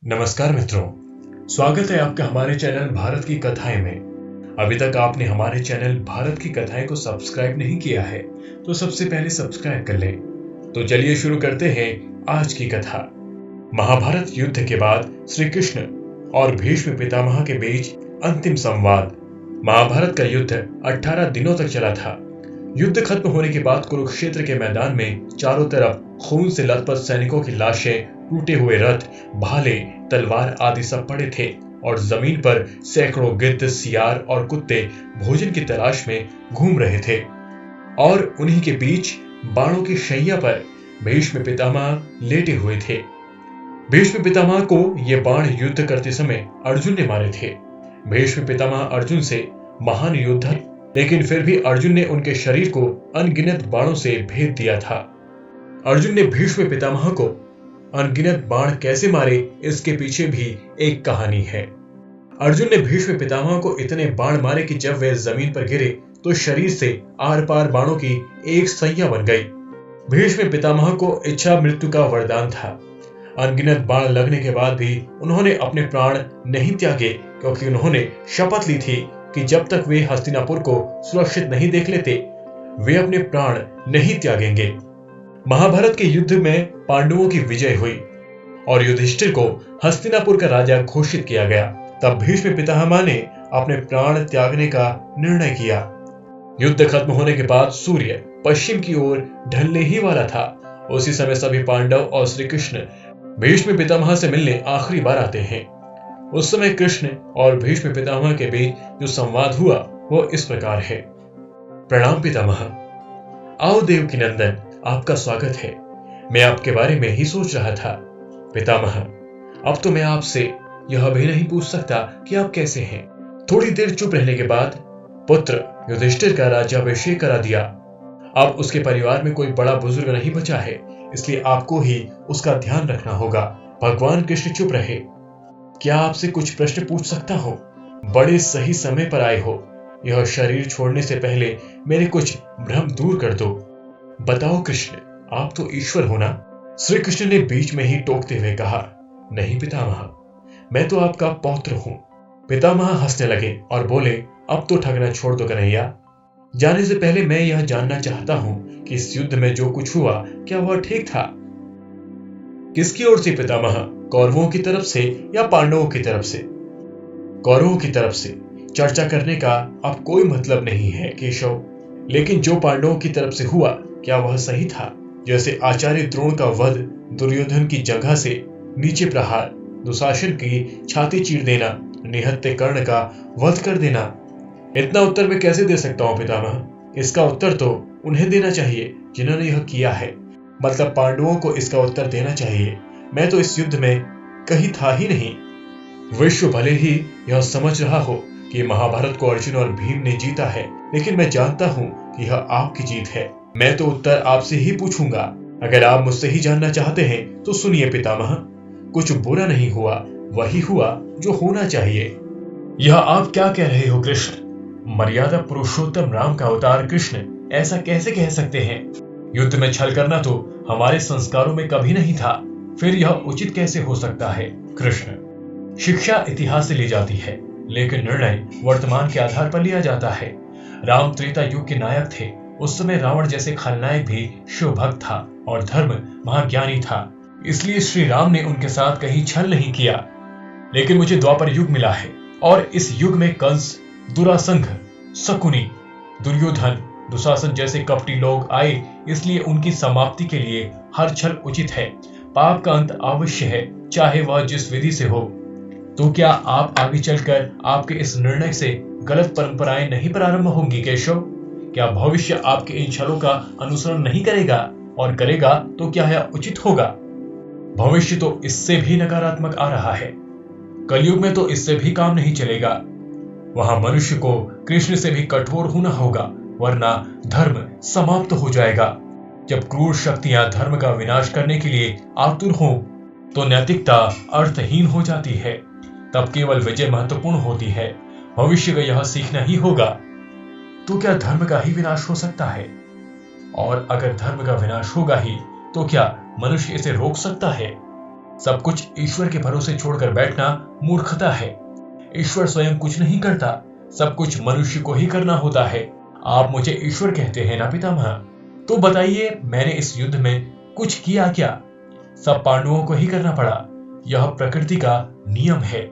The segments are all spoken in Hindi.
नमस्कार मित्रों, स्वागत है आपका हमारे चैनल भारत की कथाएं में। अभी तक आपने हमारे चैनल भारत की कथाएं को सब्सक्राइब नहीं किया है तो सबसे पहले सब्सक्राइब कर लें। तो चलिए शुरू करते हैं आज की कथा। महाभारत युद्ध के बाद श्री कृष्ण और भीष्म पितामह के बीच अंतिम संवाद। महाभारत का युद्ध 18 दिनों तक चला था। युद्ध खत्म होने के बाद कुरुक्षेत्र के मैदान में चारों तरफ खून से लथपथ सैनिकों की लाशें, टूटे हुए रथ, भाले, तलवार आदि सब पड़े थे और जमीन पर सैकड़ों गिद्ध, सियार और कुत्ते भोजन की तलाश में घूम रहे थे। और उन्हीं के बीच बाणों की शैया पर भीष्म पितामह लेटे हुए थे। भीष्म पितामह को ये बाण युद्ध करते समय अर्जुन ने मारे थे। भीष्म पितामह अर्जुन से महान योद्धा, लेकिन फिर भी अर्जुन ने उनके शरीर को अनगिनत बाणों से भेद दिया था। अर्जुन ने भीष्म पितामह को अनगिनत बाण कैसे मारे, इसके पीछे भी एक कहानी है। अर्जुन ने भीष्म पितामह को इतने बाण मारे कि जब वे जमीन पर गिरे तो शरीर से आर पार बाणों की एक सैया बन गई। भीष्म पितामह को इच्छा मृत्यु का वरदान था। अनगिनत बाण लगने के बाद भी उन्होंने अपने प्राण नहीं त्यागे, क्योंकि उन्होंने शपथ ली थी कि जब तक वे हस्तिनापुर को सुरक्षित नहीं देख लेते, वे अपने प्राण नहीं त्यागेंगे। महाभारत के युद्ध में पांडवों की विजय हुई और युधिष्ठिर को हस्तिनापुर का राजा घोषित किया गया। तब भीष्म पितामह ने अपने प्राण त्यागने का निर्णय किया। युद्ध खत्म होने के बाद सूर्य पश्चिम की ओर ढलने ही वाला था। उसी समय सभी पांडव और श्री कृष्ण भीष्म पितामह से मिलने आखिरी बार आते हैं। उस समय कृष्ण और भीष्म पितामह के बीच जो संवाद हुआ वो इस प्रकार है। प्रणाम पितामह। आओ देवकी नंदन, आपका स्वागत है। मैं आपके बारे में ही सोच रहा था। पितामह, अब तो मैं आपसे यह भी नहीं पूछ सकता कि आप कैसे हैं। थोड़ी देर चुप रहने के बाद पुत्र युधिष्ठिर का राज्याभिषेक करा दिया। अब उसके परिवार में कोई बड़ा बुजुर्ग नहीं बचा है, इसलिए आपको ही उसका ध्यान रखना होगा। भगवान कृष्ण चुप रहे। क्या आपसे कुछ प्रश्न पूछ सकता हूँ? बड़े सही समय पर आए हो। यह शरीर छोड़ने से पहले मेरे कुछ भ्रम दूर कर दो। बताओ कृष्ण, आप तो ईश्वर हो ना? श्री कृष्ण ने बीच में ही टोकते हुए कहा, नहीं पितामह, मैं तो आपका पौत्र हूं। पितामह हंसने लगे और बोले, अब तो ठगना छोड़ दो कन्हैया। जाने से पहले मैं यह जानना चाहता हूं कि इस युद्ध में जो कुछ हुआ क्या वह ठीक था? किसकी ओर से पितामह? कौरवों की तरफ से या पांडवों की तरफ से? कौरवों की तरफ से। चर्चा करने का अब कोई मतलब नहीं है केशव, लेकिन जो पांडवों की तरफ से हुआ क्या वह सही था? जैसे आचार्य द्रोण का वध, दुर्योधन की जगह से नीचे प्रहार, दुशासन की छाती चीर देना, निहत्थे कर्ण का वध कर देना। इतना उत्तर मैं कैसे दे सकता हूं पितामह? इसका उत्तर तो उन्हें देना चाहिए जिन्होंने यह किया है। मतलब पांडवों को इसका उत्तर देना चाहिए। मैं तो इस युद्ध में कहीं था ही नहीं। विश्व भले ही यह समझ रहा हो कि महाभारत को अर्जुन और भीम ने जीता है, लेकिन मैं जानता हूं कि यह आपकी जीत है। मैं तो उत्तर आपसे ही पूछूंगा। अगर आप मुझसे ही जानना चाहते हैं तो सुनिए पितामह, कुछ बुरा नहीं हुआ, वही हुआ जो होना चाहिए। यह आप क्या कह रहे हो कृष्ण? मर्यादा पुरुषोत्तम राम का अवतार कृष्ण ऐसा कैसे कह सकते हैं? युद्ध में छल करना तो हमारे संस्कारों में कभी नहीं था, फिर यह उचित कैसे हो सकता है? कृष्ण, शिक्षा इतिहास से ली जाती है, लेकिन निर्णय वर्तमान के आधार पर लिया जाता है। राम त्रेता युग के नायक थे। उस समय रावण जैसे खलनायक भी शिव भक्त था और धर्म महाज्ञानी था, इसलिए श्री राम ने उनके साथ कहीं छल नहीं किया। लेकिन मुझे द्वापर युग मिला है और इस युग में कंस, दुरासंघ, शकुनी, दुर्योधन, दुशासन जैसे कपटी लोग आए, इसलिए उनकी समाप्ति के लिए हर छल उचित है। पाप का अंत अवश्य है, चाहे वह जिस विधि से हो। तो क्या आप आगे चलकर आपके इस निर्णय से गलत परंपराएं नहीं प्रारंभ होंगी केशव? क्या भविष्य आपके इन छलों का अनुसरण नहीं करेगा, और करेगा तो क्या यह उचित होगा? भविष्य तो इससे भी नकारात्मक आ रहा है। कलयुग में तो इससे भी काम नहीं चलेगा। वहां मनुष्य को कृष्ण से भी कठोर होना होगा, वरना धर्म समाप्त हो जाएगा। जब क्रूर शक्तियां धर्म का विनाश करने के लिए आतुर हों, तो नैतिकता अर्थहीन हो जाती है। तब केवल विजय महत्वपूर्ण होती है। भविष्य का यह सीखना ही होगा। तो क्या धर्म का ही विनाश हो सकता है? और अगर धर्म का विनाश होगा ही, तो क्या मनुष्य इसे रोक सकता है? सब कुछ ईश्वर के भरोसे छोड़कर बैठना मूर्खता है। ईश्वर स्वयं कुछ नहीं करता, सब कुछ मनुष्य को ही करना होता है। आप मुझे ईश्वर कहते हैं ना पितामह, तो बताइए मैंने इस युद्ध में कुछ किया क्या? सब पांडवों को ही करना पड़ा, यह प्रकृति का नियम है।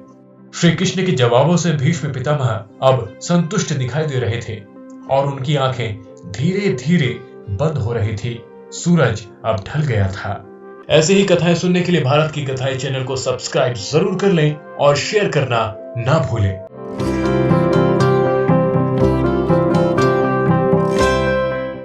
श्री कृष्ण के जवाबों से भीष्म पितामह अब संतुष्ट दिखाई दे रहे थे और उनकी आंखें धीरे धीरे बंद हो रही थी। सूरज अब ढल गया था। ऐसे ही कथाएं सुनने के लिए भारत की कथाएं चैनल को सब्सक्राइब जरूर कर लें और शेयर करना ना भूलें।